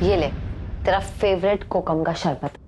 ये ले तेरा फेवरेट कोकम का शरबत।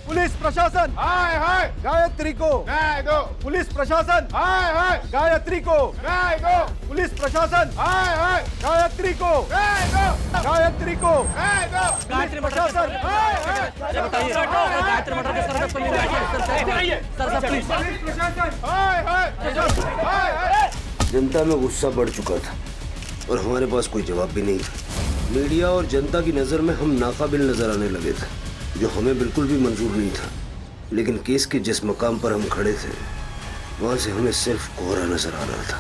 पुलिस प्रशासन हाय हाय गायत्री को न्याय दो। पुलिस प्रशासन हाय हाय गायत्री को न्याय दो। पुलिस प्रशासन हाय हाय गायत्री को न्याय दो। गायत्री को न्याय दो। पुलिस प्रशासन हाय हाय हाय हाय। जनता में गुस्सा बढ़ चुका था और हमारे पास कोई जवाब भी नहीं था। मीडिया और जनता की नजर में हम नाकाबिल नजर आने लगे थे, जो हमें बिल्कुल भी मंजूर नहीं था। लेकिन केस के जिस मकाम पर हम खड़े थे, वहां से हमें सिर्फ कोहरा नजर आ रहा था।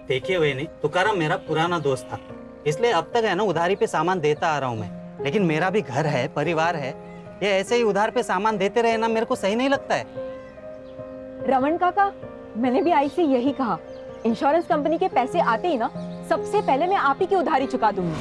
देखिए वेनी, तुकाराम मेरा पुराना दोस्त था, इसलिए अब तक है ना उधारी पे सामान देता आ रहा हूँ मैं। लेकिन मेरा भी घर है, परिवार है, ये ऐसे ही उधार पे सामान देते रहे ना, मेरे को सही नहीं लगता है। रमन काका, मैंने भी आई से यही कहा, इंश्योरेंस कंपनी के पैसे आते ही ना सबसे पहले मैं आप ही की उधारी चुका दूंगी।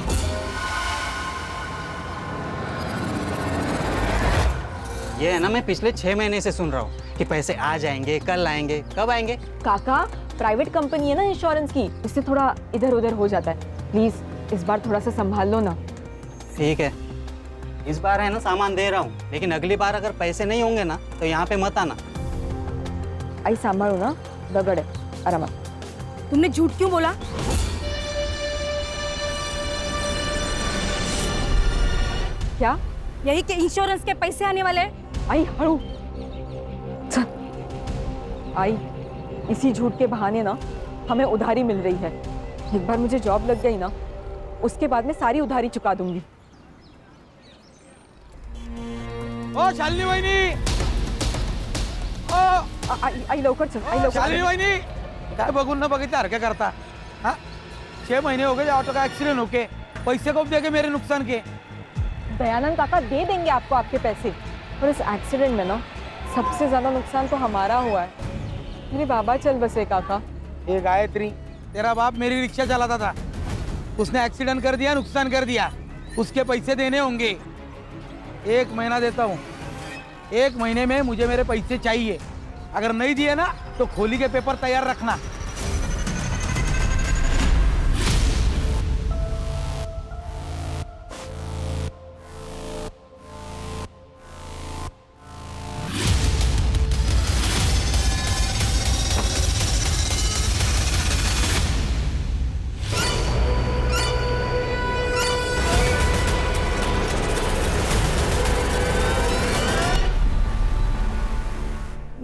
ये है ना, मैं पिछले 6 महीने से सुन रहा हूँ कि पैसे आ जाएंगे, कल आएंगे, कब आएंगे। काका, प्राइवेट कंपनी है ना इंश्योरेंस की, इससे थोड़ा इधर उधर हो जाता है। प्लीज इस बार थोड़ा सा संभाल लो ना। ठीक है, इस बार है ना सामान दे रहा हूँ, लेकिन अगली बार अगर पैसे नहीं होंगे ना तो यहाँ पे मत आना। आई संभालो ना, दगड़ है आराम। तुमने झूठ क्यों बोला? क्या? यही कि इंश्योरेंस के पैसे आने वाले हैं। आई हड़ू आई, इसी झूठ के बहाने ना हमें उधारी मिल रही है। एक बार मुझे जॉब लग गई ना, उसके बाद मैं सारी उधारी चुका दूंगी। ओ शालिनी वहिनी, ओ आई लवकर चल, आई लवकर शालिनी चल। वहिनी, काय बघून न बघितल्यासारखं करता? हाँ 6 महीने हो गए ऑटो का एक्सीडेंट होके, पैसे कब देंगे मेरे नुकसान के? दयानंद काका दे देंगे आपको आपके पैसे, और इस एक्सीडेंट में ना सबसे ज्यादा नुकसान तो हमारा हुआ है। मेरे बाबा चल बसे काका। ये गायत्री, तेरा बाप मेरी रिक्शा चलाता था, उसने एक्सीडेंट कर दिया, नुकसान कर दिया, उसके पैसे देने होंगे। 1 महीना देता हूँ, 1 महीने में मुझे मेरे पैसे चाहिए। अगर नहीं दिए ना तो खोली के पेपर तैयार रखना।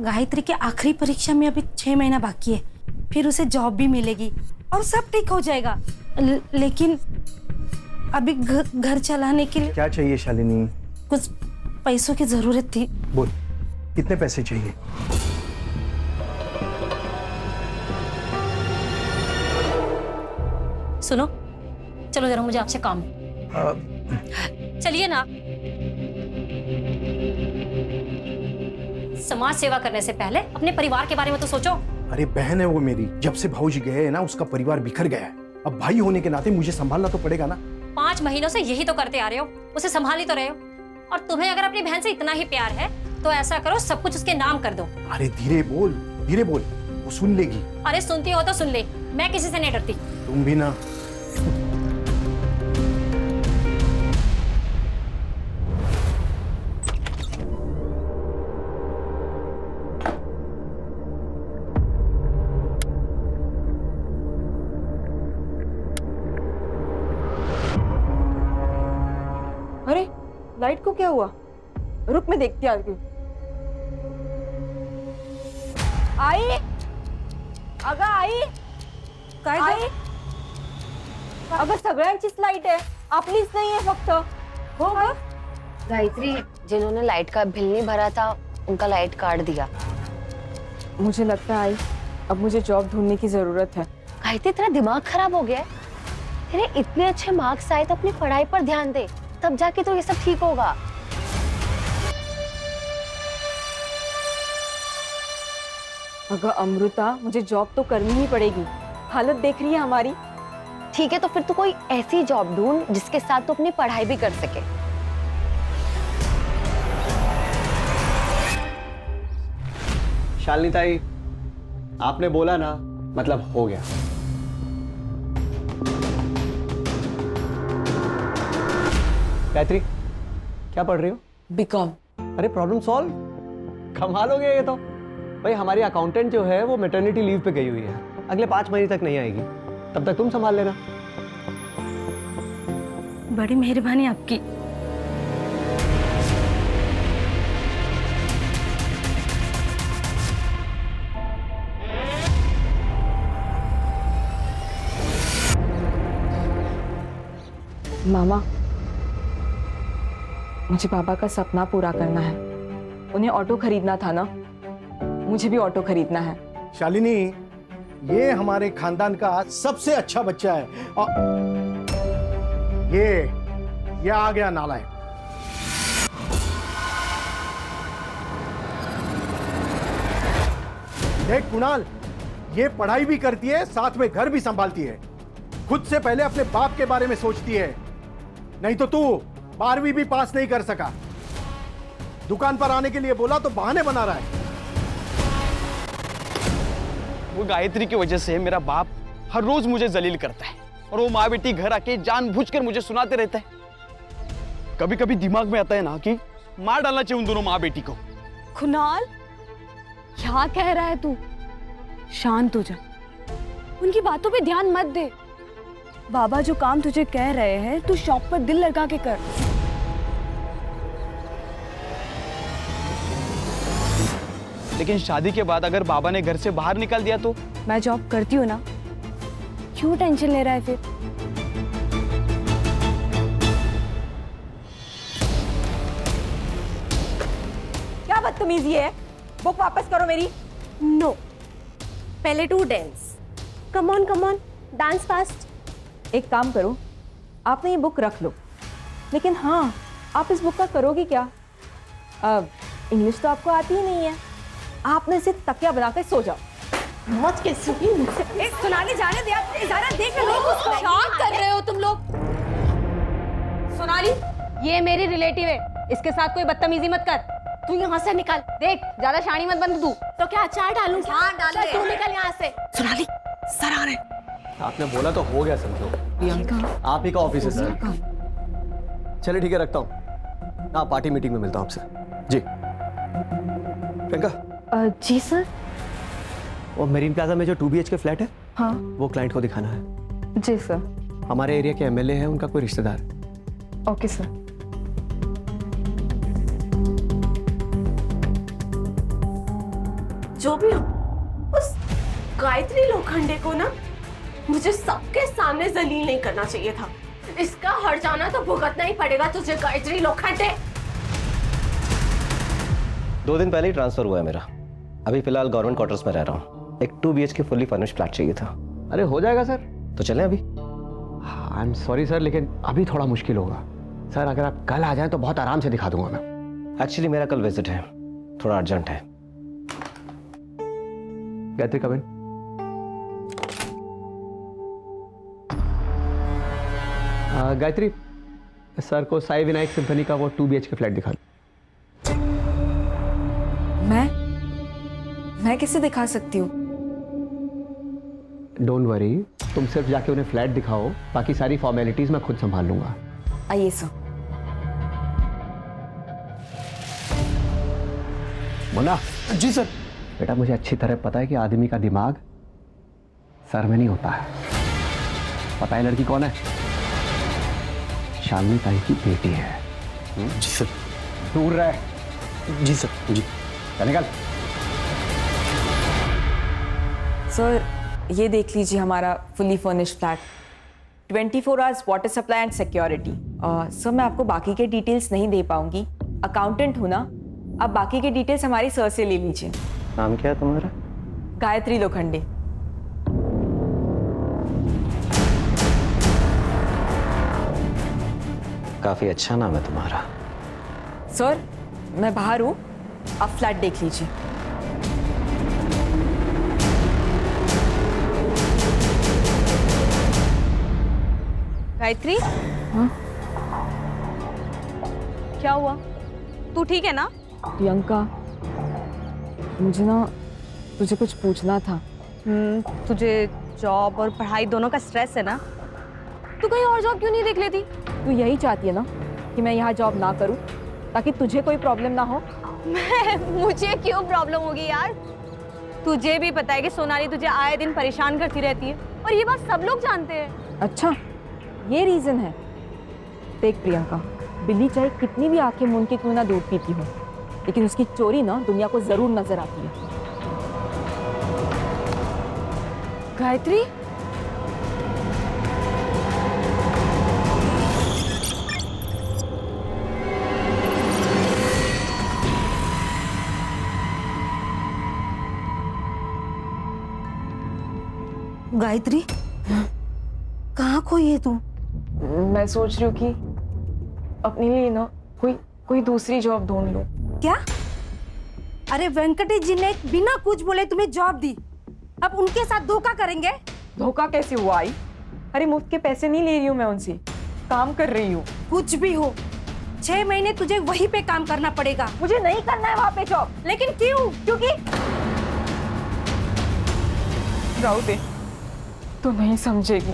गायत्री के आखिरी परीक्षा में अभी 6 महीना बाकी है, फिर उसे जॉब भी मिलेगी और सब ठीक हो जाएगा। लेकिन अभी घर चलाने के लिए क्या चाहिए शालिनी? कुछ पैसों की जरूरत थी। बोल, कितने पैसे चाहिए? सुनो, चलो जरा, मुझे आपसे काम है। चलिए ना। समाज सेवा करने से पहले अपने परिवार के बारे में तो सोचो। अरे बहन है वो मेरी, जब से भाऊजी गए हैं ना उसका परिवार बिखर गया है। अब भाई होने के नाते मुझे संभालना तो पड़ेगा ना। 5 महीनों से यही तो करते आ रहे हो, उसे संभाल ही तो रहे हो। और तुम्हें अगर अपनी बहन से इतना ही प्यार है तो ऐसा करो, सब कुछ उसके नाम कर दो। अरे धीरे बोल, वो सुन लेगी। अरे सुनती हो तो सुन ले, मैं किसी से नहीं डरती। तुम भी ना। अरे लाइट को क्या हुआ? रुक मैं देखती आ गई। आई, अगं आई, काय आई, अगं सगळ्यांचीच लाईट आहे, आपलीच नाही आहे फक्त। हो का? गायत्री, जिन्होंने लाइट का बिल नहीं भरा था उनका लाइट काट दिया। मुझे लगता है आई, अब मुझे जॉब ढूंढने की जरूरत है। गायत्री तेरा दिमाग खराब हो गया है? तेरे इतने अच्छे मार्क्स आए तो अपनी पढ़ाई पर ध्यान दे, तब जाके तो ये सब ठीक होगा। अगर अमृता, मुझे जॉब तो करनी ही पड़ेगी। हालत देख रही है हमारी। ठीक है, तो फिर तू कोई ऐसी जॉब ढूंढ जिसके साथ तू अपनी पढ़ाई भी कर सके। शालिनी ताई, आपने बोला ना, मतलब हो गया। गायत्री, क्या पढ़ रही हो? बीकॉम। अरे प्रॉब्लम सॉल्व, कमाल हो गया ये तो। भाई हमारी अकाउंटेंट जो है वो मैटरनिटी लीव पे गई हुई है, अगले 5 महीने तक नहीं आएगी, तब तक तुम संभाल लेना। बड़ी मेहरबानी आपकी। मामा, मुझे पापा का सपना पूरा करना है। उन्हें ऑटो खरीदना था ना, मुझे भी ऑटो खरीदना है। शालिनी, ये हमारे खानदान का सबसे अच्छा बच्चा है। और ये आ गया नालायक। देख कुणाल, ये पढ़ाई भी करती है, साथ में घर भी संभालती है। खुद से पहले अपने बाप के बारे में सोचती है, नहीं तो तू 12वीं भी पास नहीं कर सका। दुकान पर आने के लिए बोला तो बहाने बना रहा है। वो गायत्री की वजह से मेरा बाप हर रोज मुझे जलील करता है और वो माँ बेटी घर आके जानबूझकर मुझे सुनाते रहता है। कभी कभी दिमाग में आता है ना कि मार डालना चाहिए उन दोनों माँ बेटी को। कुणाल, क्या कह रहा है तू? शांत हो जा, उनकी बातों पे ध्यान मत दे। बाबा जो काम तुझे कह रहे हैं, तू शॉप पर दिल लगा के कर। लेकिन शादी के बाद अगर बाबा ने घर से बाहर निकाल दिया तो? मैं जॉब करती हूँ ना, क्यों टेंशन ले रहा है फिर? क्या बदतमीजी है? बुक वापस करो मेरी। नो, पहले टू dance. Come on dance fast. एक काम करो, आपने ये बुक रख लो, लेकिन हाँ, आप इस बुक का करोगी क्या? इंग्लिश तो आपको आती ही नहीं है, आपने इसे तकिया बनाकर सो जाओ। मत कैसे सुनाने जाने दे आप, ज़रा देख लो उसको। क्या कर रहे हो तुम लोग? सोनाली, ये मेरी रिलेटिव है, इसके साथ कोई बदतमीजी मत कर। तू यहाँ से निकल। देख, ज्यादा शानी मत बन तू। तो क्या अचार डालूं? हाँ डाल दे। तू निकल यहाँ से। सोनाली, सर आ रहे। आपने बोला तो हो गया समझो। प्रियंका, आप ही का ऑफिस है सर। चलिए ठीक है, रखता हूँ। हाँ, पार्टी मीटिंग में मिलता हूँ आपसे। जी प्रियंका। जी सर। और मेरीन प्लाजा में जो 2 BHK फ्लैट है, हाँ वो क्लाइंट को दिखाना है। जी सर। हमारे एरिया के MLA है, उनका कोई रिश्तेदार। Okay sir. जो भी हो, उस गायत्री लोखंडे को ना मुझे सबके सामने जलील नहीं करना चाहिए था। इसका हट जाना तो भुगतना ही पड़ेगा तुझे, गायत्री लोखंडे। 2 दिन पहले ही ट्रांसफर हुआ है मेरा। अभी फिलहाल गवर्नमेंट क्वार्टर्स में रह रहा हूँ। एक 2 BHK फुल्ली फर्निश्ड फ्लैट चाहिए था। अरे हो जाएगा सर। तो चलें अभी? आई एम सॉरी सर, लेकिन अभी थोड़ा मुश्किल होगा सर। अगर आप कल आ जाएं तो बहुत आराम से दिखा दूंगा मैं। एक्चुअली मेरा कल विजिट है, थोड़ा अर्जेंट है। गायत्री कम इन। गायत्री, सर को साई विनायक सिम्फनी का वो 2 BHK फ्लैट दिखा दो। मैं कैसे दिखा सकती हूँ? डोंट वरी, तुम सिर्फ जाके उन्हें फ्लैट दिखाओ, बाकी सारी फॉर्मेलिटीज मैं खुद संभाल लूंगा। आइए सर। मुन्ना। जी सर। बेटा, मुझे अच्छी तरह पता है कि आदमी का दिमाग सर में नहीं होता है। पता है लड़की कौन है? शालिनी ताई की बेटी है। जी सर। दूर रहे। जी सर। जी। चल निकल। सर, ये देख लीजिए हमारा fully furnished flat, 24 hours water supply and security. Sir, मैं आपको बाकी के डिटेल्स नहीं दे पाऊंगी, अकाउंटेंट हूँ ना। आप बाकी के डिटेल्स हमारी सर से ले लीजिए। नाम क्या है तुम्हारा? गायत्री लोखंडे। काफ़ी अच्छा नाम है तुम्हारा। सर मैं बाहर हूँ, आप फ्लैट देख लीजिए। गायत्री, हाँ? क्या हुआ? तू ठीक है ना? प्रियंका, मुझे ना तुझे कुछ पूछना था। तुझे जॉब और पढ़ाई दोनों का स्ट्रेस है ना? तू कहीं और जॉब क्यों नहीं देख लेती? तू यही चाहती है ना कि मैं यहाँ जॉब ना करूँ ताकि तुझे कोई प्रॉब्लम ना हो? मुझे क्यों प्रॉब्लम होगी यार? तुझे भी पता है कि सोनाली तुझे आए दिन परेशान करती रहती है और ये बात सब लोग जानते हैं। अच्छा, ये रीजन है। देख प्रियंका, बिल्ली चाहे कितनी भी आंखें मूंद के क्यों ना दूध पीती हो, लेकिन उसकी चोरी ना दुनिया को जरूर नजर आती है। गायत्री, गायत्री, कहाँ खोई है तू? मैं सोच रही हूँ कि अपने लिए ना कोई दूसरी जॉब ढूंढ लूं। क्या? अरे वेंकटेश जी ने बिना कुछ बोले तुम्हें जॉब दी, अब उनके साथ धोखा करेंगे? धोखा कैसे हुआ आई? अरे मुफ्त के पैसे नहीं ले रही हूँ मैं उनसे, काम कर रही हूँ। कुछ भी हो, 6 महीने तुझे वहीं पे काम करना पड़ेगा। मुझे नहीं करना है वहाँ पे जॉब। लेकिन क्यों? क्योंकि राहु दे, तो नहीं समझेगी।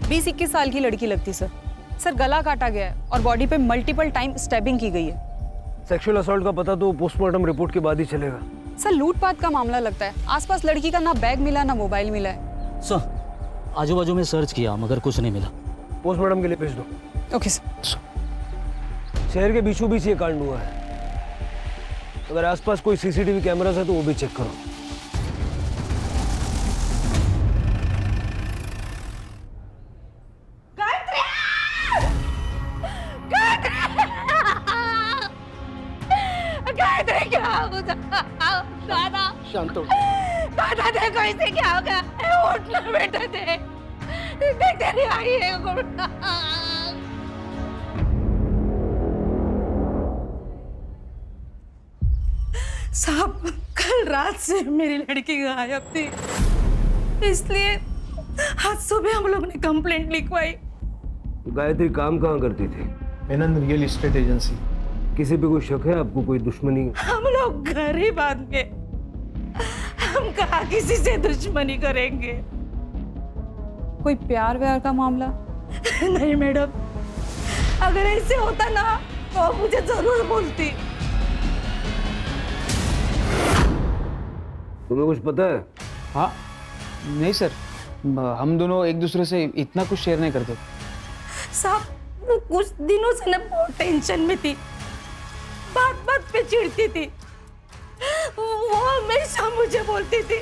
बीस 21 साल की लड़की लगती सर। सर गला काटा गया है और बॉडी पे मल्टीपल टाइम स्टैबिंग की गई है। सेक्सुअल असॉल्ट का पता तो पोस्टमार्टम रिपोर्ट के बाद ही चलेगा। सर लूटपाट का मामला लगता है। आसपास लड़की का ना बैग मिला ना मोबाइल मिला है। सर आजू बाजू में सर्च किया मगर कुछ नहीं मिला। पोस्टमार्टम के लिए भेज दो। Okay sir. शहर के बीचों बीच ये कांड हुआ है। अगर आसपास कोई सीसीटीवी कैमरास है तो वो भी चेक करो। दादा शांत हो। दादा देखो इसे क्या हो गया? उठना बेटा, देख तेरी आई है। साहब, कल रात से मेरी लड़की गायब थी, इसलिए आज सुबह हम लोग ने कंप्लेंट लिखवाई। गायत्री काम कहाँ करती थी? Menon real estate agency. किसी पे कोई शक है आपको? कोई दुश्मनी? हम लोग गरीब आदमी, हम कहाँ किसी से दुश्मनी करेंगे। कोई प्यार व्यार का मामला? नहीं मैडम, अगर ऐसे होता ना तो मुझे जरूर बोलती। तुम्हें कुछ पता है? हाँ नहीं सर, हम दोनों एक दूसरे से इतना कुछ शेयर नहीं करते। साहब, वो कुछ दिनों से ना बहुत टेंशन में थी, बात बात पे चिढ़ती थी। वो हमेशा मुझे बोलती थी,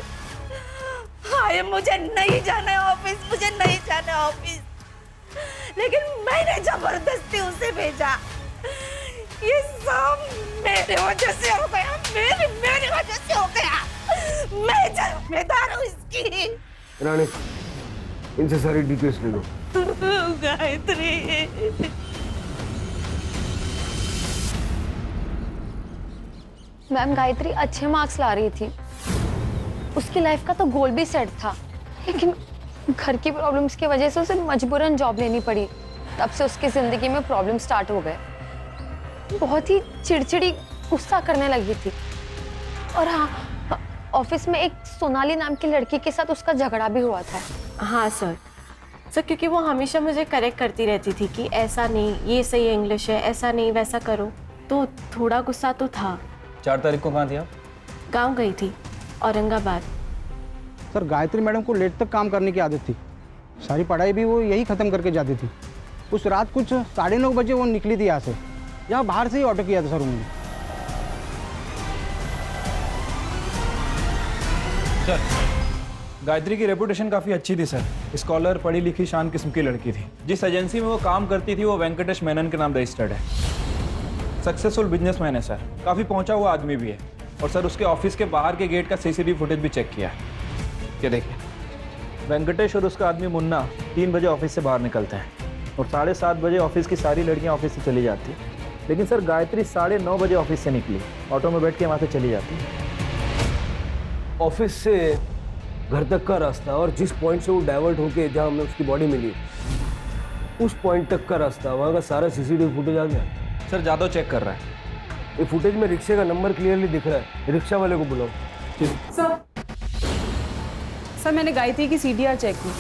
हाय मुझे नहीं जाना है ऑफिस, मुझे नहीं जाना है ऑफिस, लेकिन मैंने जबरदस्ती उसे भेजा। ये सब मेरे वजह से हो गया, मेरी वजह से हो गया। मैं जिम्मेदार हूँ इसकी। रानी, इनसे सारी डिटेल्स ले लो। गायत्री, मैम गायत्री अच्छे मार्क्स ला रही थी, उसकी लाइफ का तो गोल भी सेट था, लेकिन घर की प्रॉब्लम्स की वजह से उसे मजबूरन जॉब लेनी पड़ी। तब से उसकी जिंदगी में प्रॉब्लम स्टार्ट हो गए। बहुत ही चिड़चिड़ी, गुस्सा करने लगी थी। और हाँ, ऑफिस में एक सोनाली नाम की लड़की के साथ उसका झगड़ा भी हुआ था। हाँ सर, क्योंकि वो हमेशा मुझे करेक्ट करती रहती थी कि ऐसा नहीं, ये सही इंग्लिश है, ऐसा नहीं वैसा करो, तो थोड़ा गुस्सा तो था। 4 तारीख को कहाँ थी आप? गांव गई थी, औरंगाबाद। सर गायत्री मैडम को लेट तक काम करने की आदत थी, सारी पढ़ाई भी वो यही खत्म करके जाती थी। उस रात कुछ 9:30 बजे वो निकली थी यहाँ से। यहाँ बाहर से ही ऑटो किया था सर उन्होंने। सर गायत्री की रेपुटेशन काफ़ी अच्छी थी सर। स्कॉलर, पढ़ी लिखी, शान किस्म की लड़की थी। जिस एजेंसी में वो काम करती थी वो वेंकटेश मेनन के नाम रजिस्टर्ड है। सक्सेसफुल बिजनेसमैन है सर, काफ़ी पहुंचा हुआ आदमी भी है। और सर उसके ऑफिस के बाहर के गेट का सीसीटीवी फुटेज भी चेक किया है। ये देखिए, वेंकटेश और उसका आदमी मुन्ना 3 बजे ऑफिस से बाहर निकलते हैं और 7:30 बजे ऑफिस की सारी लड़कियां ऑफिस से चली जाती हैं। लेकिन सर गायत्री 9:30 बजे ऑफिस से निकली, ऑटो में बैठ के वहाँ से चली जाती है। ऑफिस से घर तक का रास्ता और जिस पॉइंट से वो डाइवर्ट होके जहाँ हमें उसकी बॉडी मिली उस पॉइंट तक का रास्ता, वहाँ का सारा सीसीटीवी फुटेज आ गया। सर जादव चेक कर रहा है। ये फुटेज में रिक्शे का नंबर क्लियरली दिख रहा है। रिक्शा वाले को बुलाओ। सर मैंने गायत्री की CDR चेक की।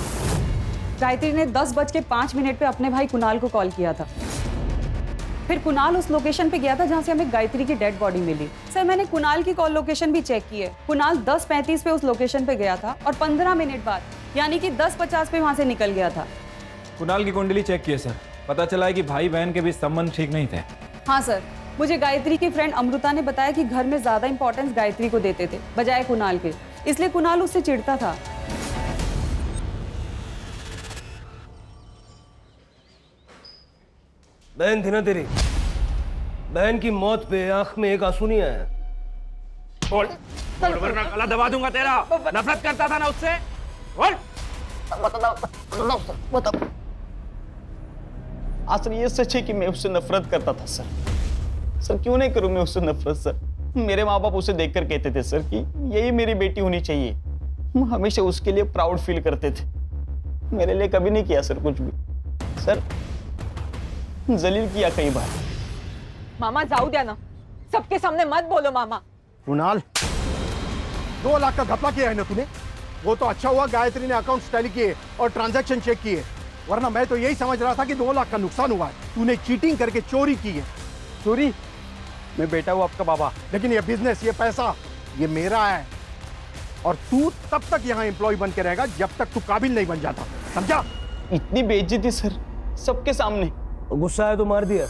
गायत्री ने 10:05 पे अपने भाई कुणाल को कॉल किया था। फिर कुणाल उस लोकेशन पे गया था जहाँ से हमें गायत्री की डेड बॉडी मिली। सर मैंने कुणाल की कॉल लोकेशन भी चेक की है। कुणाल 10:35 पे उस लोकेशन पे गया था और 15 मिनट बाद यानी कि 10:50 पे वहाँ से निकल गया था। कुणाल की कुंडली चेक की है सर, पता चला है कि भाई बहन के बीच संबंध ठीक नहीं थे। हाँ सर, मुझे गायत्री की फ्रेंड अमृता ने बताया कि घर में ज्यादा इंपॉर्टेंस गायत्री को देते थे बजाय कुणाल के, इसलिए कुणाल उससे चिढ़ता था। बहन थी ना तेरी, बहन की मौत पे आंख में एक आंसू नहीं आया। बोल वरना गला दबा दूंगा तेरा। नफरत करता था ना उससे, बोल। सर ये सच है कि मैं उससे नफरत करता था सर। सर क्यों नहीं करूं मैं उससे नफरत सर। मेरे माँ बाप उसे देखकर कहते थे सर कि यही मेरी बेटी होनी चाहिए। हमेशा उसके लिए प्राउड फील करते थे। मेरे लिए कभी नहीं किया सर कुछ भी। सर जलील किया कई बार। मामा जाऊ द्या ना, सबके सामने मत बोलो मामा। कुणाल, 2 लाख का घपला किया है ना तूने। वो तो अच्छा हुआ गायत्री ने अकाउंट टैली किए और ट्रांजैक्शन चेक किए, वरना मैं तो यही समझ रहा था कि 2 लाख का नुकसान हुआ है। तूने चीटिंग करके चोरी की है। चोरी? मैं बेटा हूँ आपका बाबा। लेकिन ये बिजनेस, ये पैसा, ये मेरा है। और तू तब तक यहाँ एम्प्लॉय बन के रहेगा जब तक तू काबिल नहीं बन जाता, समझा? इतनी बेइज्जती सर, सबके सामने। गुस्सा आया तो मार दिया?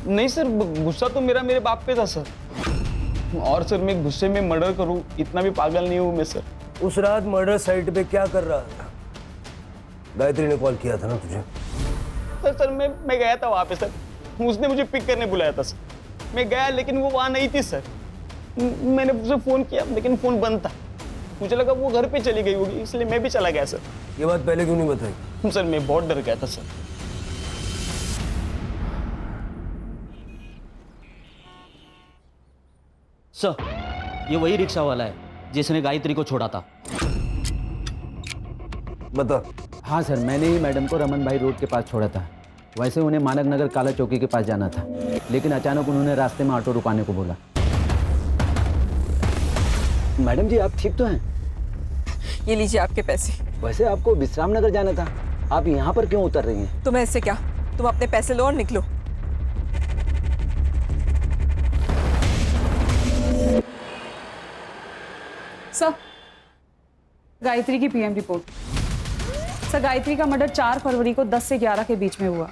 नहीं सर, गुस्सा तो मेरे बाप पे था सर। और सर मैं गुस्से में मर्डर करूं इतना भी पागल नहीं हूं मैं सर। उस रात मर्डर साइट पे क्या कर रहा था? गायत्री ने कॉल किया था ना तुझे? सर मैं गया था वहां पे सर। उसने मुझे पिक करने बुलाया था सर। मैं गया लेकिन वो वहां नहीं थी सर। मैंने उसे फोन किया लेकिन फोन बंद था। मुझे लगा वो घर पे चली गई होगी, इसलिए मैं भी चला गया सर। ये बात पहले क्यों नहीं बताई? सर मैं बहुत डर गया था सर। सर ये वही रिक्शा वाला है जिसने गायत्री को छोड़ा था। बता। हाँ सर, मैंने ही मैडम को रमन भाई रोड के पास छोड़ा था। वैसे उन्हें मानक नगर काला चौकी के पास जाना था, लेकिन अचानक उन्होंने रास्ते में ऑटो रुकाने को बोला। मैडम जी आप ठीक तो हैं? ये लीजिए आपके पैसे। वैसे आपको विश्राम नगर जाना था, आप यहाँ पर क्यों उतर रही हैं? तुम्हें इससे क्या, तुम अपने पैसे लो और निकलो। सर, गायत्री की PM रिपोर्ट। सर गायत्री का मर्डर 4 फरवरी को 10 से 11 के बीच में हुआ।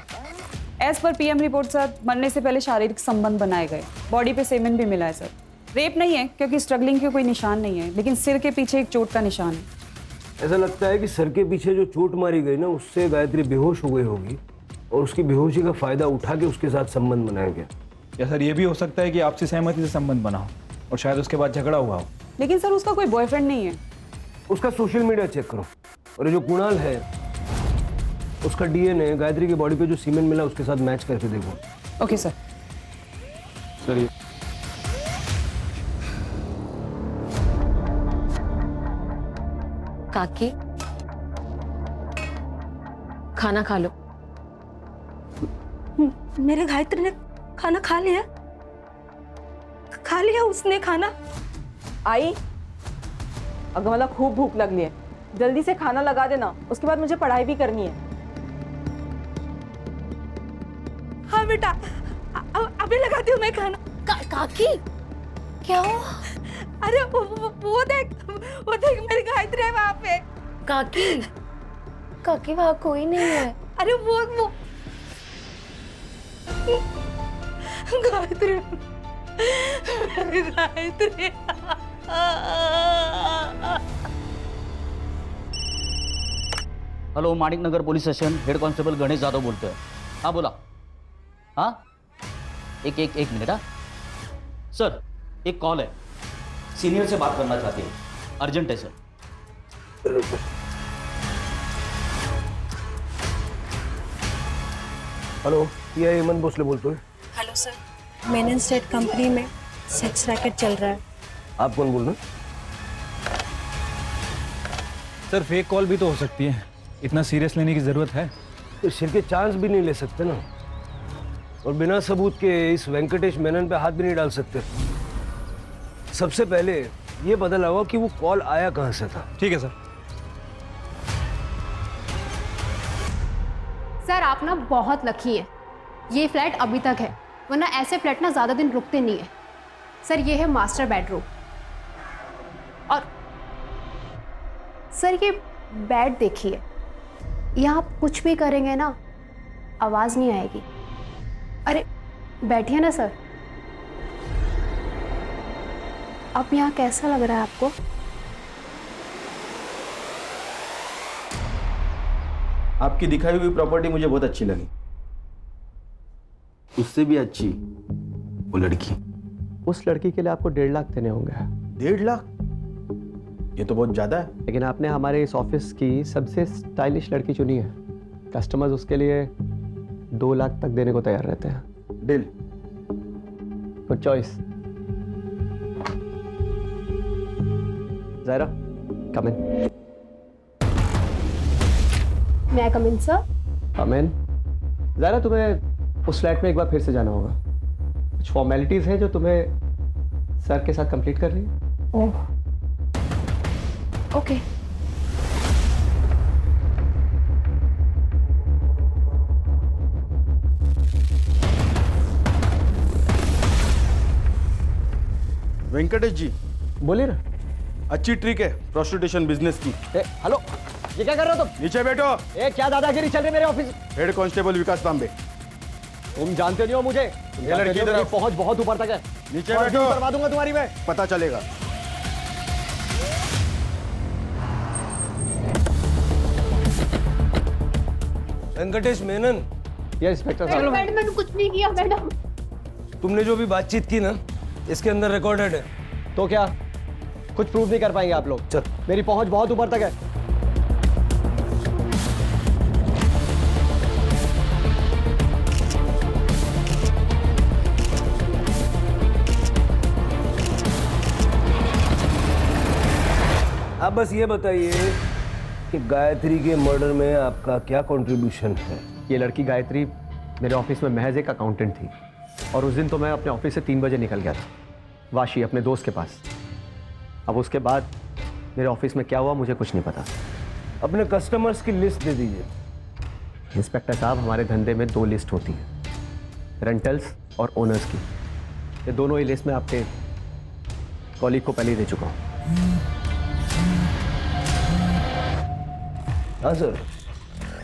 As per PM report sir, मरने से पहले शारीरिक संबंध बनाए गए। बॉडी पे सेमेन भी मिला है सर। रेप नहीं है क्योंकि स्ट्रगलिंग के कोई निशान नहीं है, लेकिन सिर के पीछे एक चोट का निशान है। ऐसा लगता है कि सर के पीछे जो चोट मारी गई ना, उससे गायत्री बेहोश हो गई होगी और उसकी बेहोशी का फायदा उठा के उसके साथ संबंध बनाया गया। या सर ये भी हो सकता है कि आपसी सहमति से संबंध बना हो और शायद उसके बाद झगड़ा हुआ हो। लेकिन सर उसका कोई बॉयफ्रेंड नहीं है। उसका सोशल मीडिया चेक करो, और ये जो कुणाल है उसका DNA गायत्री की बॉडी पे जो सीमेंट मिला उसके साथ मैच करके देखो। Okay sir. सर ये काकी, खाना खा लो। मेरे गायत्री ने खाना खा लिया? खा लिया उसने खाना? आई, अगर मतलब खूब भूख लग रही है, जल्दी से खाना लगा देना, उसके बाद मुझे पढ़ाई भी करनी है। हाँ बेटा, अभी लगाती हूँ मैं खाना। काकी क्या हुआ? अरे वो देख मेरी गायत्री है वहाँ पे। काकी, काकी वहाँ कोई नहीं है। अरे वो Gayatri, Gayatri. Hello, Manik Nagar police station, head constable Ganesh Jadhav बोलते हैं। हाँ बोला। हाँ एक मिनट। हाँ सर, एक कॉल है, सीनियर से बात करना चाहते हैं, अर्जेंट है सर। हेलो, ये हेमंत भोसले बोलते हैं। Hello sir, Menon state company में सेक्स रैकेट चल रहा है। आप कौन बोल रहे हैं? सर फेक कॉल भी तो हो सकती है, इतना सीरियस लेने की जरूरत है? तो सिर के चांस भी नहीं ले सकते ना, और बिना सबूत के इस वेंकटेश मेनन पे हाथ भी नहीं डाल सकते। सबसे पहले ये पता लगाओ कि वो कॉल आया कहां से था। ठीक है सर। सर आप ना बहुत लकी है, ये फ्लैट अभी तक है, वरना ऐसे फ्लैट ना ज़्यादा दिन रुकते नहीं है। सर ये है मास्टर बेडरूम, और सर ये बेड देखिए, यहाँ आप कुछ भी करेंगे ना आवाज़ नहीं आएगी। अरे बैठिए ना सर। अब यहाँ कैसा लग रहा है आपको? आपकी दिखाई हुई प्रॉपर्टी मुझे बहुत अच्छी लगी, उससे भी अच्छी वो लड़की। उस लड़की के लिए आपको 1.5 लाख देने होंगे। 1.5 लाख? ये तो बहुत ज्यादा है। लेकिन आपने हमारे इस ऑफिस की सबसे स्टाइलिश लड़की चुनी है, कस्टमर्स उसके लिए 2 लाख तक देने को तैयार रहते हैं। Deal. Good choice. Zaira, come in. मैं कम इन सर? कम इन। ज़ायरा, तुम्हें उस फ्लैट में एक बार फिर से जाना होगा, कुछ फॉर्मेलिटीज़ हैं जो तुम्हें सर के साथ कंप्लीट करनी है। Oh okay. वेंकटेश जी बोलिए ना। अच्छी ट्रिक है प्रोस्टिट्यूशन बिजनेस की। हेलो, ये क्या कर रहे हो तुम? नीचे बैठो। क्या दादागिरी चल रही मेरे ऑफिस? हेड कांस्टेबल विकास तांबे। तुम जानते नहीं हो मुझे। ये लड़की इधर पहुंच बहुत ऊपर तक है। नीचे बैठो, करवा दूंगा तुम्हारी मैं। पता चलेगा। वेंकटेश मेनन। ये इंस्पेक्टर साहब। मैंने कुछ नहीं किया मैडम। तुमने जो भी बातचीत की ना, इसके अंदर रिकॉर्डेड है। तो क्या कुछ प्रूव नहीं कर पाएंगे आप लोग? चल, मेरी पहुंच बहुत ऊपर तक है। आप बस ये बताइए कि गायत्री के मर्डर में आपका क्या कंट्रीब्यूशन है? ये लड़की गायत्री मेरे ऑफिस में महज एक अकाउंटेंट थी, और उस दिन तो मैं अपने ऑफिस से 3 बजे निकल गया था वाशी अपने दोस्त के पास। अब उसके बाद मेरे ऑफिस में क्या हुआ मुझे कुछ नहीं पता। अपने कस्टमर्स की लिस्ट दे दीजिए। इंस्पेक्टर साहब, हमारे धंधे में 2 लिस्ट होती है, रेंटल्स और ओनर्स की। ये दोनों ही लिस्ट में आपके कॉलीग को पहले ही दे चुका हूँ। हाँ सर।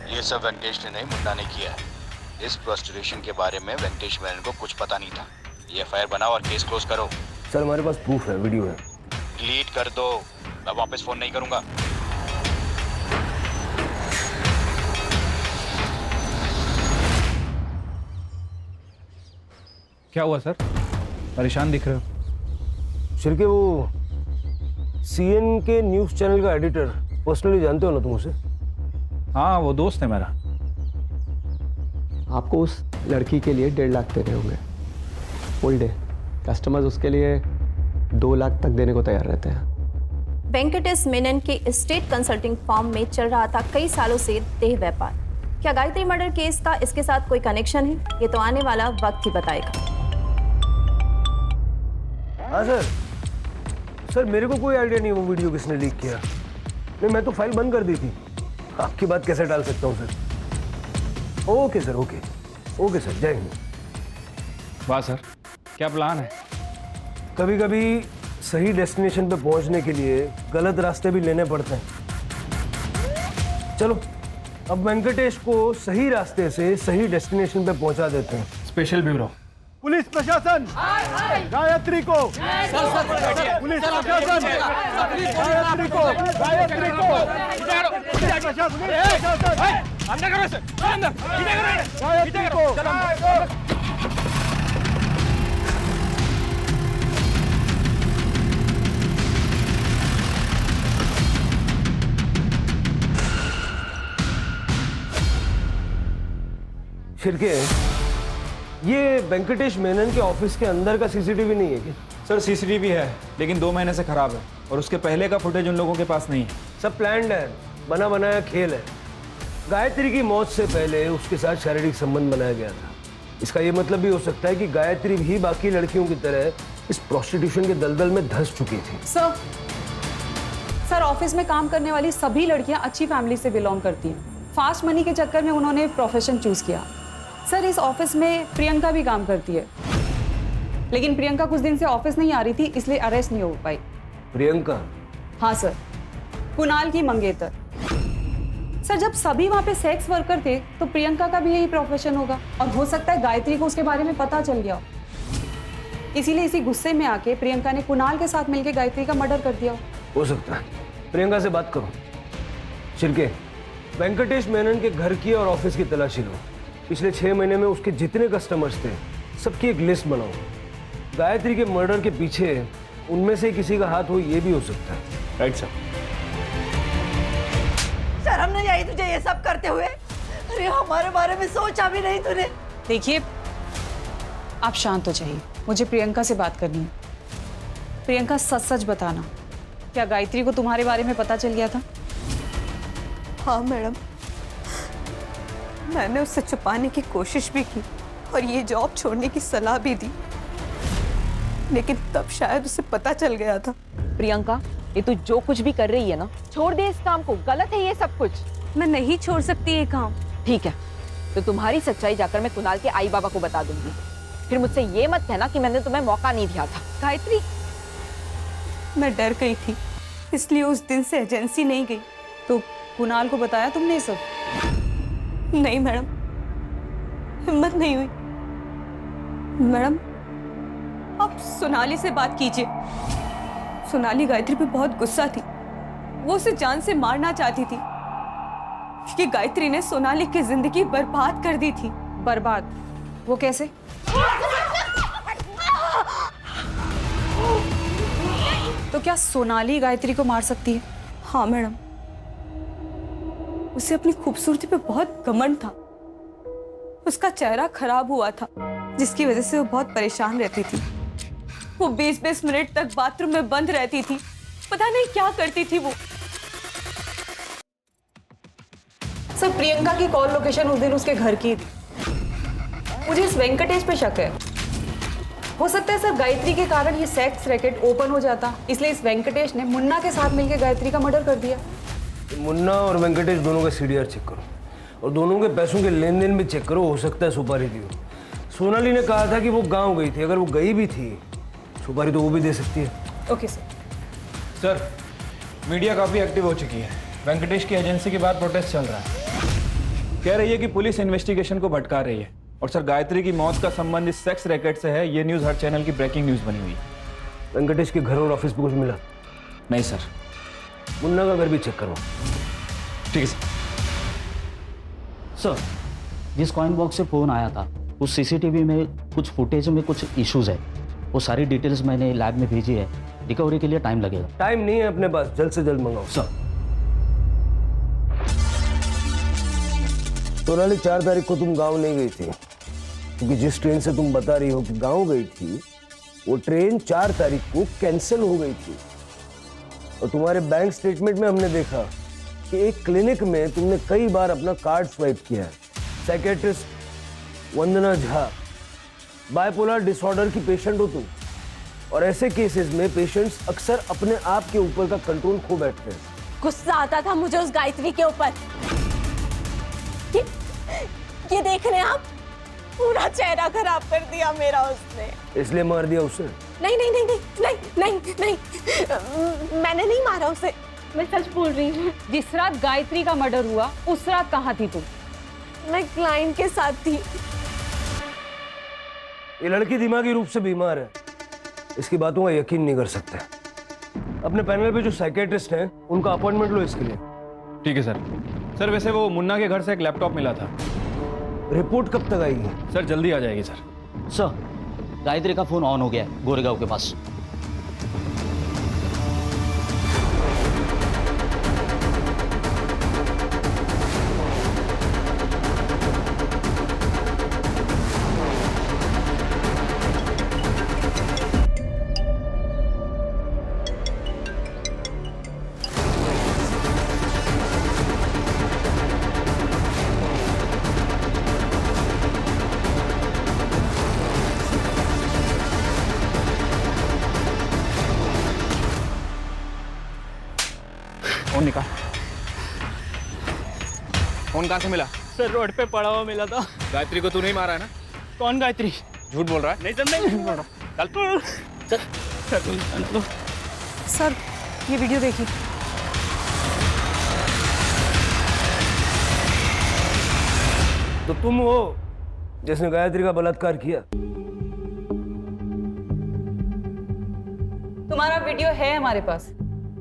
ये सब वेंकटेश ने नहीं, मुन्ना ने किया है। इस प्रोस्टिट्यूशन के बारे में वेंकटेश मेनन को कुछ पता नहीं था। ये एफआईआर बनाओ और केस क्लोज करो। सर हमारे पास प्रूफ है, वीडियो है। डिलीट कर दो, मैं वापस फोन नहीं करूंगा। क्या हुआ सर, परेशान दिख रहे हो? शिरके, वो सीएन के न्यूज चैनल का एडिटर पर्सनली जानते हो ना तुम उसे? हाँ, वो दोस्त है मेरा। आपको उस लड़की के लिए 1.5 लाख देने होंगे फुल डे। कस्टमर्स उसके लिए 2 लाख तक देने को तैयार रहते हैं। वेंकटेश मेनन के स्टेट कंसल्टिंग फर्म में चल रहा था कई सालों से देह व्यापार। क्या गायत्री मर्डर केस का इसके साथ कोई कनेक्शन है? ये तो आने वाला वक्त ही बताएगा। हाँ सर। सर मेरे को कोई आइडिया नहीं वो वीडियो किसने लीक किया। नहीं, मैं तो फाइल बंद कर दी थी। आपकी बात कैसे डाल सकता हूँ sir? Okay sir, okay okay sir, जय हिंद। वाह सर, क्या प्लान है? कभी कभी सही डेस्टिनेशन पे पहुंचने के लिए गलत रास्ते भी लेने पड़ते हैं। चलो अब वेंकटेश को सही रास्ते से सही डेस्टिनेशन पे पहुंचा देते हैं। Special bureau. पुलिस प्रशासन गायत्री को, पुलिस प्रशासन गायत्री को, गायत्री को, पुलिस प्रशासन गायत्री को। शिर्के, ये वेंकटेश मेनन के ऑफिस के अंदर का सीसीटीवी नहीं है क्या? सर सीसीटीवी है, लेकिन 2 महीने से खराब है और उसके पहले का फुटेज उन लोगों के पास नहीं है। सब प्लान्ड है, बना बनाया खेल है। गायत्री की मौत से पहले उसके साथ शारीरिक संबंध बनाया गया था। इसका ये मतलब भी हो सकता है कि गायत्री भी बाकी लड़कियों की तरह इस प्रोस्टिट्यूशन के दलदल में धंस चुकी थी। सर ऑफिस में काम करने वाली सभी लड़कियां अच्छी फैमिली से बिलोंग करती हैं। फास्ट मनी के चक्कर में उन्होंने प्रोफेशन चूज किया। सर इस ऑफिस में प्रियंका भी काम करती है, लेकिन प्रियंका कुछ दिन से ऑफिस नहीं आ रही थी, इसलिए अरेस्ट नहीं हो पाई। प्रियंका? हाँ सर, कुणाल की मंगेतर। सर जब सभी वहाँ पे सेक्स वर्कर थे तो प्रियंका का भी यही प्रोफेशन होगा, और हो सकता है गायत्री को उसके बारे में पता चल गया हो, इसीलिए इसी गुस्से में आके प्रियंका ने कुणाल के साथ मिलकर गायत्री का मर्डर कर दिया हो सकता है। प्रियंका से बात करो। शिर्के, वेंकटेश मेनन के घर की और ऑफिस की तलाशी लो। पिछले 6 महीने में उसके जितने कस्टमर्स थे सबकी एक लिस्ट बनाओ। गायत्री के मर्डर के पीछे उनमें से किसी का हाथ हो, ये भी हो सकता है। Right sir. शर्म नहीं आई तुझे ये सब करते हुए? अरे हमारे बारे में सोचा भी नहीं तूने। देखिए आप शांत हो जाइए, मुझे प्रियंका से बात करनी है। प्रियंका सच सच बताना, क्या गायत्री को तुम्हारे बारे में पता चल गया था? हाँ मैडम, मैंने उससे छुपाने की कोशिश भी की और ये जॉब छोड़ने की सलाह भी दी, लेकिन तब शायद उसे पता चल गया था। प्रियंका, ये तू जो कुछ भी कर रही है ना, छोड़ दे इस काम को। गलत है ये सब कुछ। मैं नहीं छोड़ सकती ये काम। ठीक है, तो तुम्हारी सच्चाई जाकर मैं कुणाल के आई बाबा को बता दूंगी। फिर मुझसे ये मत कहना कि मैंने तुम्हें मौका नहीं दिया था। गायत्री, मैं डर गई थी, इसलिए उस दिन से एजेंसी नहीं गई। तो कुणाल को बताया तुमने ये सब? नहीं मैडम, हिम्मत नहीं हुई। मैडम आप सोनाली से बात कीजिए। सोनाली गायत्री पे बहुत गुस्सा थी, वो उसे जान से मारना चाहती थी, क्योंकि गायत्री ने सोनाली की जिंदगी बर्बाद कर दी थी। बर्बाद? वो कैसे? तो क्या सोनाली गायत्री को मार सकती है? हाँ मैडम, उसे अपनी खूबसूरती पे बहुत घमंड था। उसका चेहरा खराब हुआ था, जिसकी वजह से वो बहुत परेशान रहती थी। वो 20-20 मिनट तक बाथरूम में बंद रहती थी, पता नहीं क्या करती थी वो। सर प्रियंका की कॉल लोकेशन उस दिन उसके घर की थी। मुझे इस वेंकटेश पे शक है। हो सकता है सर गायत्री के कारण ये सेक्स रैकेट ओपन हो जाता, इसलिए इस वेंकटेश ने मुन्ना के साथ मिलकर गायत्री का मर्डर कर दिया। मुन्ना और वेंकटेश दोनों का सीडीआर चेक करो और दोनों के पैसों के लेन देन भी चेक करो। हो सकता है सुपारी दी हो। सोनाली ने कहा था कि वो गांव गई थी, अगर वो गई भी थी सुपारी तो वो भी दे सकती है। Okay sir. सर मीडिया काफ़ी एक्टिव हो चुकी है। वेंकटेश की एजेंसी के बाद प्रोटेस्ट चल रहा है। कह रही है कि पुलिस इन्वेस्टिगेशन को भटका रही है। और सर गायत्री की मौत का संबंध इस सेक्स रैकेट से है, ये न्यूज़ हर चैनल की ब्रेकिंग न्यूज़ बनी हुई है। वेंकटेश के घर और ऑफिस पे कुछ मिला? नहीं सर। मुन्ना का घर भी चेक करो। ठीक है सर। सर जिस कॉइन बॉक्स से फ़ोन आया था उस सीसीटीवी में कुछ फुटेज में कुछ इश्यूज है, वो सारी डिटेल्स मैंने लैब में भेजी है। रिकवरी के लिए टाइम लगेगा। टाइम नहीं है अपने पास, जल्द से जल्द मंगाओ। सर। सोनाली 4 तारीख को तुम गांव नहीं गई थी, क्योंकि जिस ट्रेन से तुम बता रही हो कि गांव गई थी वो ट्रेन 4 तारीख को कैंसिल हो गई थी। और तुम्हारे बैंक स्टेटमेंट में हमने देखा कि एक क्लिनिक में तुमने कई बार अपना कार्ड स्वाइप किया है। साइकेट्रिस्ट वंदना झा, बाइपोलर डिसऑर्डर की पेशेंट हो तुम, और ऐसे केसेस में पेशेंट्स अक्सर अपने आप के ऊपर का कंट्रोल खो बैठते हैं। गुस्सा आता था मुझे उस गायत्री के ऊपर। ये देख रहे हैं आप, पूरा चेहरा खराब कर दिया मेरा उसने। इसलिए मार दिया उसे? नहीं नहीं नहीं नहीं नहीं नहीं नहीं, मैंने नहीं मारा उसे, मैं सच बोल रही हूँ। जिस रात गायत्री का मर्डर हुआ उस रात कहाँ थी तुम? मैं क्लाइंट के साथ थी। ये लड़की दिमागी रूप से बीमार है, इसकी बातों का यकीन नहीं कर सकते। अपने पैनल पे जो साइकेट्रिस्ट हैं उनका अपॉइंटमेंट लो इसके लिए। ठीक है सर। सर वैसे वो मुन्ना के घर से एक लैपटॉप मिला था। रिपोर्ट कब तक आएगी? सर जल्दी आ जाएगी सर। सर गायत्री का फोन ऑन हो गया है गोरेगांव के पास। फोन निकाल। फोन कहाँ से मिला? सर रोड पे पड़ा हुआ मिला था। गायत्री को तू नहीं मारा है ना? कौन गायत्री? झूठ बोल रहा है? नहीं सर, नहीं झूठ बोल रहा। चल सर ये वीडियो देखिए। तो तुम हो जिसने गायत्री का बलात्कार किया? तुम्हारा वीडियो है हमारे पास।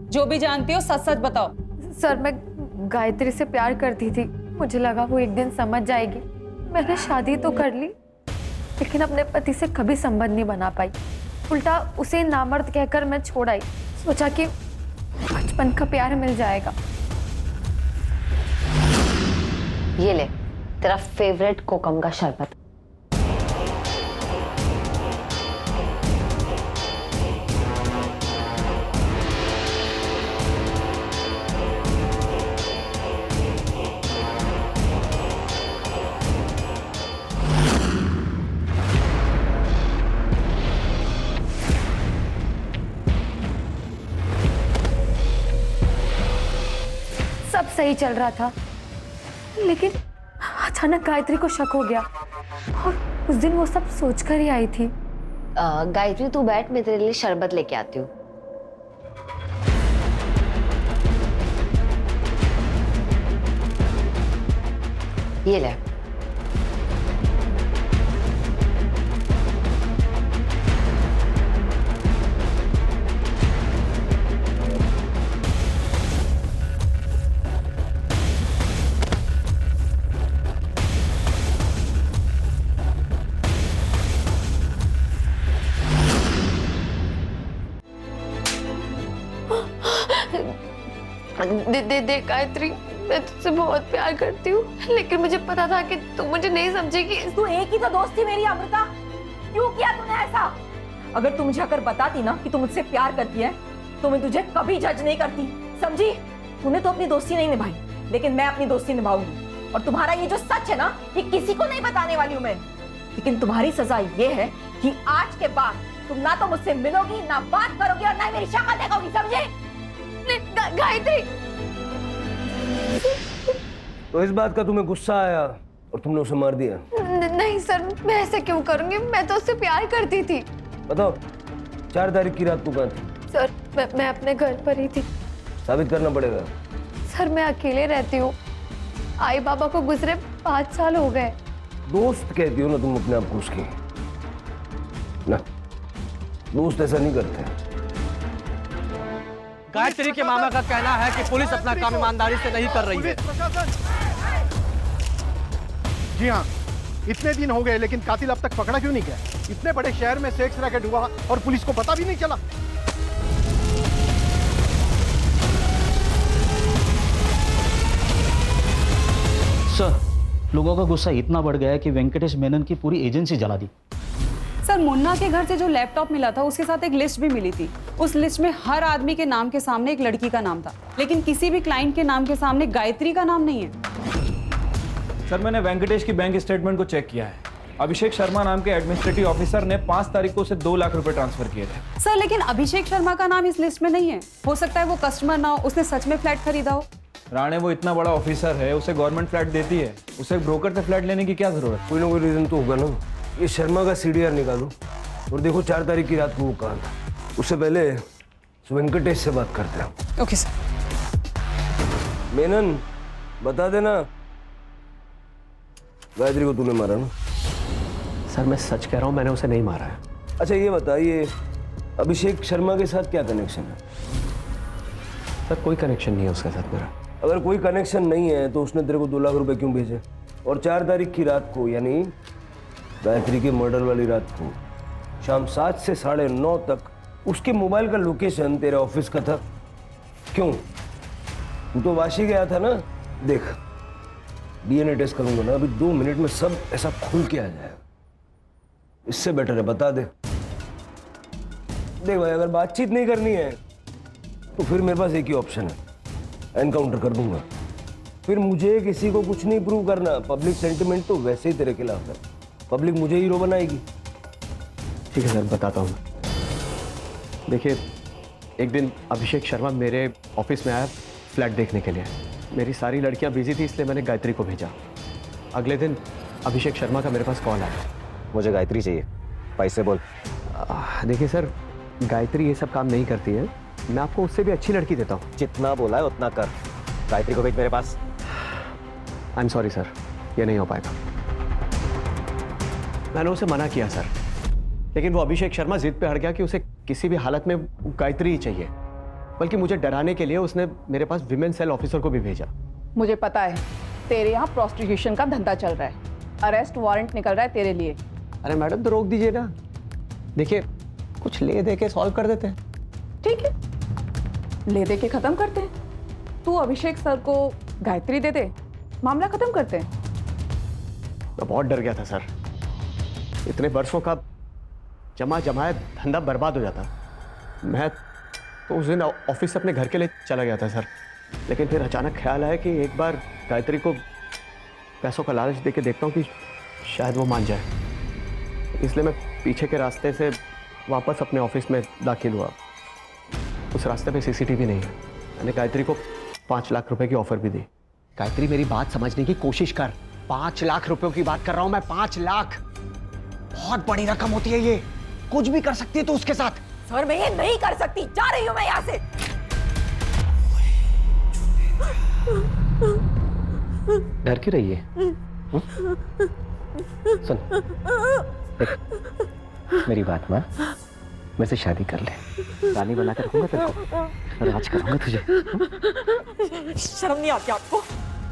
जो भी जानती हो सच सच बताओ। सर मैं गायत्री से प्यार करती थी, मुझे लगा वो एक दिन समझ जाएगी। मैंने शादी तो कर ली लेकिन अपने पति से कभी संबंध नहीं बना पाई। उल्टा उसे नामर्द कहकर मैं छोड़ आई। सोचा कि बचपन का प्यार मिल जाएगा। ये ले तेरा फेवरेट कोकम का शरबत। सब सही चल रहा था लेकिन अचानक गायत्री को शक हो गया और उस दिन वो सब सोचकर ही आई थी। गायत्री तू बैठ, मैं तेरे लिए शरबत लेके आती हूँ। ये ले। दे गायत्री, मैं तुझसे बहुत प्यार करती हूँ लेकिन मुझे पता था कि तू मुझे नहीं समझेगी। तू एक ही तो दोस्त थी मेरी अमृता, क्यों किया तूने ऐसा? अगर तू मुझे अगर बताती ना कि तू मुझसे प्यार करती है तो मैं तुझे कभी जज नहीं करती, समझी? तूने तो अपनी दोस्ती नहीं निभाई लेकिन मैं अपनी दोस्ती निभाऊंगी। और तुम्हारा ये जो सच है ना, ये किसी को नहीं बताने वाली हूँ मैं। लेकिन तुम्हारी सजा ये है कि आज के बाद तुम ना तो मुझसे मिलोगी, ना बात करोगी और ना ही मेरी शक्ल देखोगी, समझे? गायत्री, तो इस बात का तुम्हें गुस्सा आया और तुमने उसे मार दिया? नहीं सर, मैं ऐसे क्यों करूंगी? मैं तो उससे प्यार करती थी। बताओ 4 तारीख की रात को कहाँ थी? सर मैं अपने घर पर ही थी। साबित करना पड़ेगा। सर मैं अकेले रहती हूँ, आई बाबा को गुजरे 5 साल हो गए। दोस्त कहती हो ना तुम अपने आप को उसकी, ना दोस्त ऐसा नहीं करते। गायत्री के मामा का कहना है कि पुलिस अपना काम ईमानदारी से नहीं कर रही है। जी हाँ, इतने दिन हो गए लेकिन कातिल अब तक पकड़ा क्यों नहीं गया? इतने बड़े शहर में सेक्स रैकेट हुआ और पुलिस को पता भी नहीं चला। सर लोगों का गुस्सा इतना बढ़ गया है कि वेंकटेश मेनन की पूरी एजेंसी जला दी। सर मुन्ना के घर से जो लैपटॉप मिला था उसके साथ एक लिस्ट भी मिली थी। उस लिस्ट में हर आदमी के नाम के सामने एक लड़की का नाम था लेकिन किसी भी क्लाइंट के नाम के सामने गायत्री का नाम नहीं है। सर मैंने वेंकटेश की बैंक स्टेटमेंट को चेक किया है। अभिषेक शर्मा नाम के एडमिनिस्ट्रेटिव ऑफिसर ने 5 तारीख को उसे 2 लाख रुपए ट्रांसफर किए थे। सर लेकिन अभिषेक शर्मा का नाम इस लिस्ट में नहीं है। हो सकता है वो कस्टमर ना हो, उसने सच में फ्लैट खरीदा हो। राणे वो इतना बड़ा ऑफिसर है, उसे गवर्नमेंट फ्लैट देती है, उसे ब्रोकर से फ्लैट लेने की क्या जरूरत? कोई ना कोई रीजन तो होगा ना। ये शर्मा का CDR निकालो और देखो 4 तारीख की रात को वो कहाँ था। उससे पहले वेंकटेश से बात करते हैं। Okay sir. मेनन बता देना गायत्री को तूने मारा ना? सर मैं सच कह रहा हूँ, मैंने उसे नहीं मारा है। अच्छा ये बताइए, अभिषेक शर्मा के साथ क्या कनेक्शन है? सर कोई कनेक्शन नहीं है उसके साथ मेरा। अगर कोई कनेक्शन नहीं है तो उसने तेरे को 2 लाख रुपए क्यों भेजे? और 4 तारीख की रात को, यानी गायत्री के मर्डर वाली रात को, शाम 7 से 9:30 तक उसके मोबाइल का लोकेशन तेरे ऑफिस का था। क्यों? तू तो वाशी गया था ना। देख, डीएनए टेस्ट करूंगा ना, अभी 2 मिनट में सब ऐसा खुल के आ जाएगा। इससे बेटर है बता दे। देख भाई, अगर बातचीत नहीं करनी है तो फिर मेरे पास एक ही ऑप्शन है, एनकाउंटर कर दूंगा। फिर मुझे किसी को कुछ नहीं प्रूव करना। पब्लिक सेंटिमेंट तो वैसे ही तेरे खिलाफ है, पब्लिक मुझे हीरो बनाएगी। ठीक है सर, बताता हूँ। देखिए, एक दिन अभिषेक शर्मा मेरे ऑफिस में आया फ्लैट देखने के लिए। मेरी सारी लड़कियां बिजी थी, इसलिए मैंने गायत्री को भेजा। अगले दिन अभिषेक शर्मा का मेरे पास कॉल आया। मुझे गायत्री चाहिए, पैसे बोल। देखिए सर, गायत्री ये सब काम नहीं करती है, मैं आपको उससे भी अच्छी लड़की देता हूँ। जितना बोला है उतना कर। गायत्री को भेज मेरे पास। आई एम सॉरी सर, ये नहीं हो पाएगा। मैंने उसे मना किया सर, लेकिन वो अभिषेक शर्मा जिद पे अड़ गया कि उसे किसी भी हालत में गायत्री ही चाहिए। बल्कि मुझे डराने के लिए उसने मेरे पास विमेन सेल ऑफिसर को भी भेजा। मुझे पता है तेरे यहाँ प्रोस्टिट्यूशन का धंधा चल रहा है, अरेस्ट वारंट निकल रहा है तेरे लिए। अरे मैडम तो रोक दीजिए ना। देखिए, कुछ ले दे के सॉल्व कर देते हैं। ठीक है, ले दे के खत्म करते हैं। तू अभिषेक सर को गायत्री दे दे, मामला खत्म करते हैं। मैं बहुत डर गया था सर, इतने वर्षों का जमा जमाया धंधा बर्बाद हो जाता। मैं तो उस दिन ऑफिस से अपने घर के लिए चला गया था सर, लेकिन फिर अचानक ख्याल आया कि एक बार गायत्री को पैसों का लालच दे के देखता हूँ कि शायद वो मान जाए। इसलिए मैं पीछे के रास्ते से वापस अपने ऑफिस में दाखिल हुआ। उस रास्ते पे सीसीटीवी नहीं है। मैंने गायत्री को 5 लाख रुपए की ऑफर भी दी। गायत्री, मेरी बात समझने की कोशिश कर। 5 लाख रुपयों की बात कर रहा हूं मैं। 5 लाख बहुत बड़ी रकम होती है, ये कुछ भी कर सकती है तो उसके साथ। सर मैं ये नहीं कर सकती, जा रही हूँ मैं यहाँ से। डर क्यों रही है? सुन, देख, मेरी बात मान, मेरे से शादी कर ले। रानी बना कर रखूंगा तेरे को, राज करूंगा तुझे। शर्म नहीं आती आपको?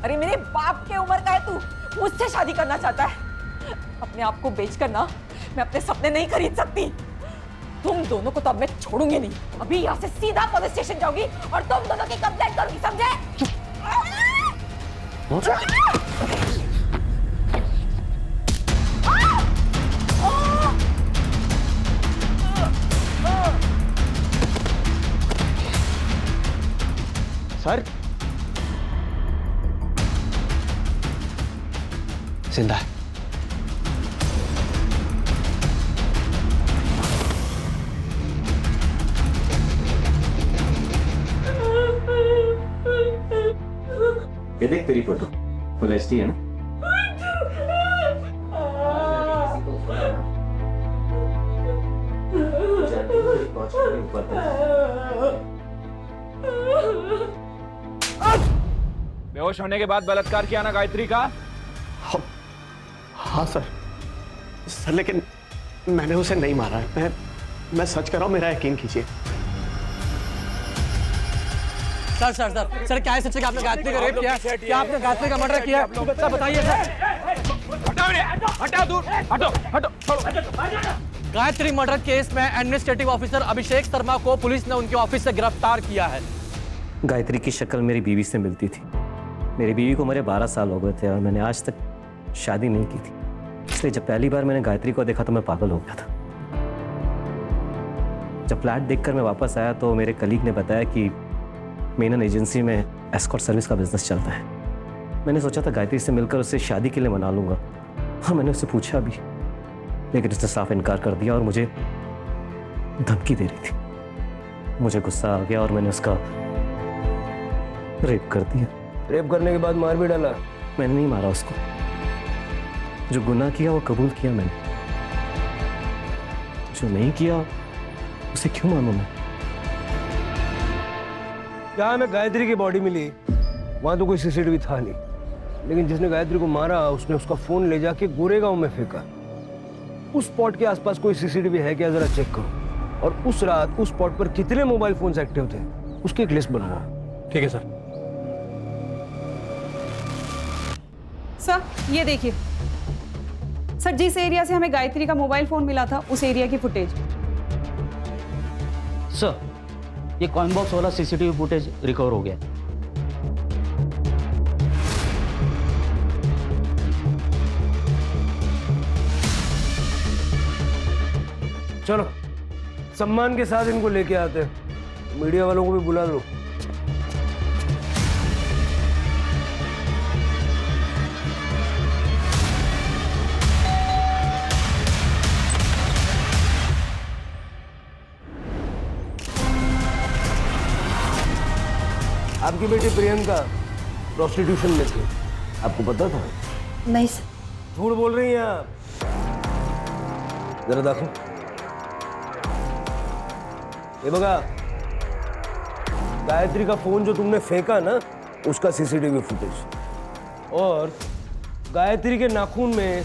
अरे मेरे बाप के उम्र का है तू, मुझसे शादी करना चाहता है? अपने आप को बेचकर ना मैं अपने सपने नहीं खरीद सकती। तुम दोनों को तो अब मैं छोड़ूंगी नहीं। अभी यहाँ से सीधा पुलिस स्टेशन जाऊंगी और तुम दोनों की कंप्लेंट करूंगी, समझे? सर, जिंदा है। ये देख तेरी फोटो फुल एचडी है ना? बेहोश होने के बाद बलात्कार किया ना गायत्री का? हाँ सर, लेकिन मैंने उसे नहीं मारा है। मैं सच कर रहा हूँ, मेरा यकीन कीजिए। सर सर सर सर क्या है सच? आपने गायत्री का रेप किया? क्या आपने गायत्री का मर्डर किया? सर बताइए सर। हटाओ दूर, हटो हटो। गायत्री मर्डर केस में एडमिनिस्ट्रेटिव ऑफिसर अभिषेक शर्मा को पुलिस ने उनके ऑफिस से गिरफ्तार किया है। गायत्री की शक्ल मेरी बीवी से मिलती थी। मेरी बीवी को मेरे 12 साल हो गए थे और मैंने आज तक शादी नहीं की थी। इसलिए जब पहली बार मैंने गायत्री को देखा तो मैं पागल हो गया था। जब फ्लैट देखकर मैं वापस आया तो मेरे कलीग ने बताया कि मेनन एजेंसी में एस्कॉर्ट सर्विस का बिजनेस चलता है। मैंने सोचा था गायत्री से मिलकर उससे शादी के लिए मना लूंगा और मैंने उससे पूछा भी, लेकिन उसने साफ इनकार कर दिया और मुझे धमकी दे रही थी। मुझे गुस्सा आ गया और मैंने उसका रेप कर दिया। रेप करने के बाद मार भी डाला? मैंने नहीं मारा उसको, जो गुनाह किया वो कबूल किया मैंने, जो नहीं किया उसे क्यों मानूं मैं? जहाँ में गायत्री की बॉडी मिली वहां तो कोई सीसीटीवी था नहीं, लेकिन जिसने गायत्री को मारा उसने उसका फोन ले जाके गोरेगांव में फेंका। उस स्पॉट के आसपास कोई सीसीटीवी है क्या, जरा चेक करो। और उस रात उस स्पॉट पर कितने मोबाइल फोन्स एक्टिव थे उसकी एक लिस्ट बनवाओ। ठीक है सर। सर ये देखिए सर, जिस एरिया से हमें गायत्री का मोबाइल फोन मिला था उस एरिया की फुटेज। सर ये कॉइन बॉक्स वाला सीसीटीवी फुटेज रिकवर हो गया। चलो सम्मान के साथ इनको लेके आते हैं, मीडिया वालों को भी बुला लो। आपकी बेटी प्रियंका प्रोस्टिट्यूशन में थी, आपको पता था? नहीं सर। झूठ बोल रही हैं आप, जरा देखो। ये बगा, गायत्री का फोन जो तुमने फेंका ना उसका सीसीटीवी फुटेज, और गायत्री के नाखून में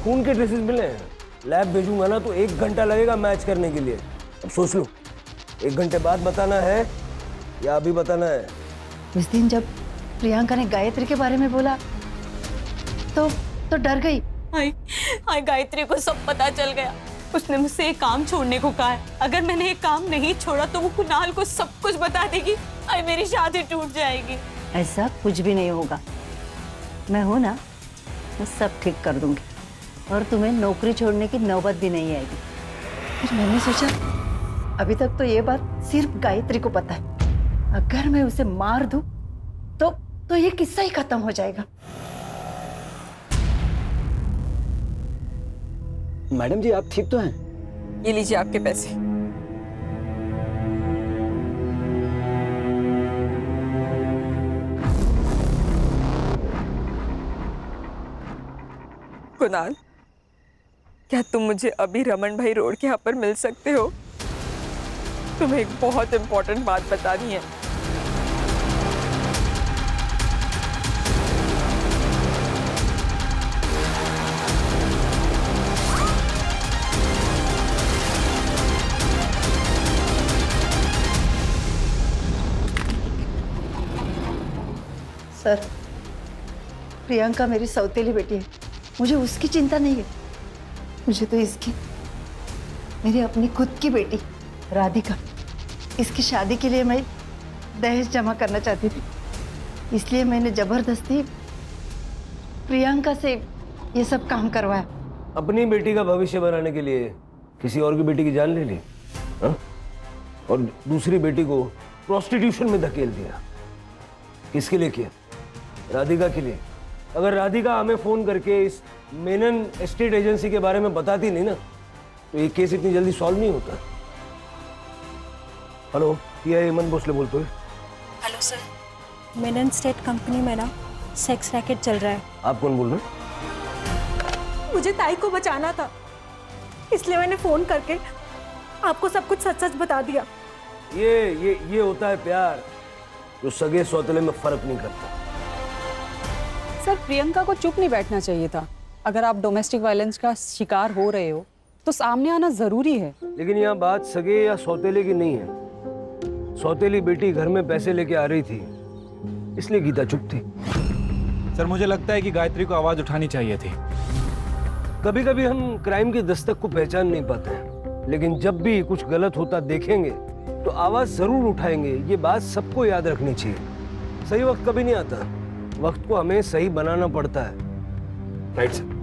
खून के ट्रेसेस मिले हैं। लैब भेजूंगा ना तो 1 घंटा लगेगा मैच करने के लिए। अब सोच लो 1 घंटे बाद बताना है या अभी बताना है? उस दिन जब प्रियंका ने गायत्री के बारे में बोला तो डर गई। हाय गायत्री को सब पता चल गया। उसने मुझसे एक काम छोड़ने को कहा है। अगर मैंने एक काम नहीं छोड़ा तो वो कुणाल को सब कुछ बता देगी। हाय मेरी शादी टूट जाएगी। ऐसा कुछ भी नहीं होगा, मैं हूं ना, मैं सब ठीक कर दूंगी और तुम्हें नौकरी छोड़ने की नौबत भी नहीं आएगी। फिर मैंने सोचा अभी तक तो ये बात सिर्फ गायत्री को पता है, अगर मैं उसे मार दूं तो ये किस्सा ही खत्म हो जाएगा। मैडम जी आप ठीक तो हैं? ये लीजिए आपके पैसे। कुणाल, क्या तुम मुझे अभी रमन भाई रोड के यहाँ पर मिल सकते हो? तुम्हें एक बहुत इंपॉर्टेंट बात बतानी है। सर, प्रियंका मेरी सौतेली बेटी है, मुझे उसकी चिंता नहीं है। मुझे तो इसकी, मेरी अपनी खुद की बेटी राधिका, इसकी शादी के लिए मैं दहेज जमा करना चाहती थी, इसलिए मैंने जबरदस्ती प्रियंका से ये सब काम करवाया। अपनी बेटी का भविष्य बनाने के लिए किसी और की बेटी की जान ले ली, हाँ? और दूसरी बेटी को प्रोस्टिट्यूशन में धकेल दिया। किसके लिए किया? राधिका के लिए। अगर राधिका हमें फोन करके इस मेनन एस्टेट एजेंसी के बारे में बताती नहीं ना तो ये केस इतनी जल्दी सॉल्व नहीं होता। हेलो, ये हेमंत भोसले बोलते हैं। Hello sir, Menon state company में ना सेक्स रैकेट चल रहा है। आप कौन बोल रहे हैं? मुझे ताई को बचाना था, इसलिए मैंने फोन करके आपको सब कुछ सच सच बता दिया। ये होता है प्यार, जो सगे सौतेले में फर्क नहीं करता। सर प्रियंका को चुप नहीं बैठना चाहिए था। अगर आप डोमेस्टिक वायलेंस का शिकार हो रहे हो तो सामने आना जरूरी है। लेकिन यहाँ बात सगे या सौतेले की नहीं है। सौतेली बेटी घर में पैसे लेके आ रही थी, इसलिए गीता चुप थी। सर मुझे लगता है कि गायत्री को आवाज उठानी चाहिए थी। कभी कभी हम क्राइम की दस्तक को पहचान नहीं पाते हैं, लेकिन जब भी कुछ गलत होता देखेंगे तो आवाज जरूर उठाएंगे। ये बात सबको याद रखनी चाहिए। सही वक्त कभी नहीं आता, वक्त को हमें सही बनाना पड़ता है। Right sir.